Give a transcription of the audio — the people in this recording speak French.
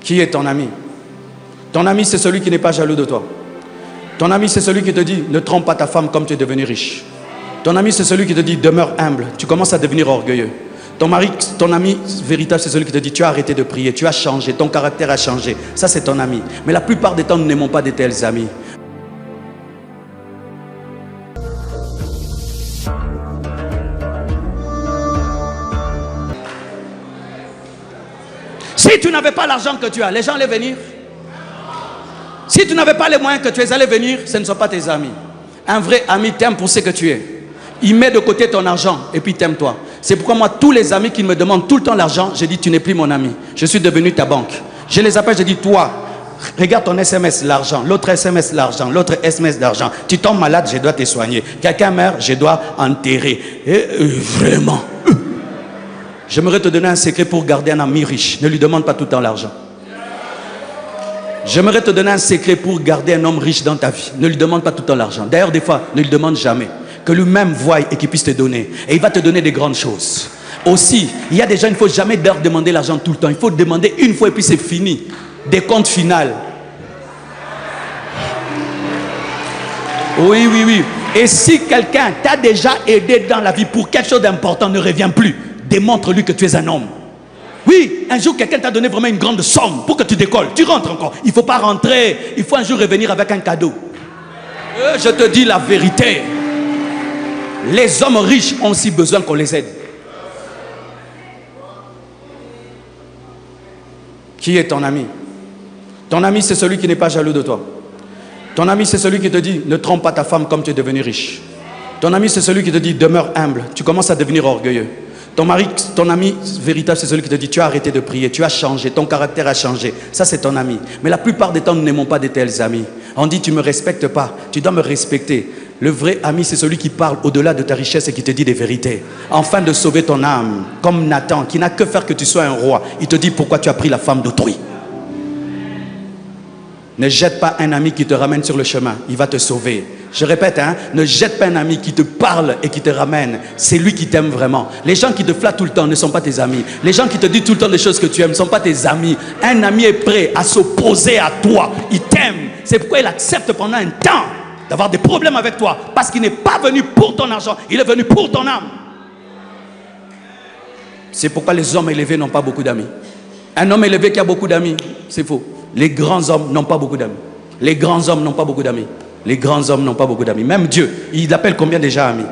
Qui est ton ami? Ton ami, c'est celui qui n'est pas jaloux de toi. Ton ami, c'est celui qui te dit, ne trompe pas ta femme comme tu es devenu riche. Ton ami, c'est celui qui te dit, demeure humble. Tu commences à devenir orgueilleux. Ton ami véritable, c'est celui qui te dit, tu as arrêté de prier, tu as changé, ton caractère a changé. Ça, c'est ton ami. Mais la plupart des temps, nous n'aimons pas de tels amis. Si tu n'avais pas l'argent que tu as, les gens allaient venir. Si tu n'avais pas les moyens que tu es allé venir, ce ne sont pas tes amis. Un vrai ami t'aime pour ce que tu es. Il met de côté ton argent et puis t'aime toi. C'est pourquoi moi, tous les amis qui me demandent tout le temps l'argent, je dis, tu n'es plus mon ami. Je suis devenu ta banque. Je les appelle, je dis, toi, regarde ton SMS, l'argent. L'autre SMS, l'argent. L'autre SMS, l'argent. Tu tombes malade, je dois te soigner. Quelqu'un meurt, je dois enterrer. Et vraiment, j'aimerais te donner un secret pour garder un ami riche. Ne lui demande pas tout le temps l'argent. J'aimerais te donner un secret pour garder un homme riche dans ta vie. Ne lui demande pas tout le temps l'argent. D'ailleurs, des fois, ne lui demande jamais. Que lui-même voie et qu'il puisse te donner. Et il va te donner des grandes choses. Aussi, il y a des gens, il ne faut jamais leur demander l'argent tout le temps. Il faut demander une fois et puis c'est fini. Des comptes finales. Oui, oui, oui. Et si quelqu'un t'a déjà aidé dans la vie pour quelque chose d'important, ne reviens plus. Démontre-lui que tu es un homme. Oui, un jour quelqu'un t'a donné vraiment une grande somme pour que tu décolles. Tu rentres encore. Il ne faut pas rentrer. Il faut un jour revenir avec un cadeau. Je te dis la vérité. Les hommes riches ont aussi besoin qu'on les aide. Qui est ton ami? Ton ami, c'est celui qui n'est pas jaloux de toi. Ton ami, c'est celui qui te dit, ne trompe pas ta femme comme tu es devenu riche. Ton ami, c'est celui qui te dit, demeure humble. Tu commences à devenir orgueilleux. Ton ami véritable, c'est celui qui te dit, tu as arrêté de prier, tu as changé, ton caractère a changé. Ça, c'est ton ami. Mais la plupart des temps, nous n'aimons pas de tels amis. On dit, tu ne me respectes pas, tu dois me respecter. Le vrai ami, c'est celui qui parle au-delà de ta richesse et qui te dit des vérités. Afin de sauver ton âme, comme Nathan, qui n'a que faire que tu sois un roi. Il te dit pourquoi tu as pris la femme d'autrui. Ne jette pas un ami qui te ramène sur le chemin. Il va te sauver. Je répète, hein, ne jette pas un ami qui te parle et qui te ramène. C'est lui qui t'aime vraiment. Les gens qui te flattent tout le temps ne sont pas tes amis. Les gens qui te disent tout le temps les choses que tu aimes ne sont pas tes amis. Un ami est prêt à s'opposer à toi. Il t'aime. C'est pourquoi il accepte pendant un temps d'avoir des problèmes avec toi. Parce qu'il n'est pas venu pour ton argent. Il est venu pour ton âme. C'est pourquoi les hommes élevés n'ont pas beaucoup d'amis. Un homme élevé qui a beaucoup d'amis, c'est faux. Les grands hommes n'ont pas beaucoup d'amis. Les grands hommes n'ont pas beaucoup d'amis. Les grands hommes n'ont pas beaucoup d'amis. Même Dieu, il appelle combien déjà amis?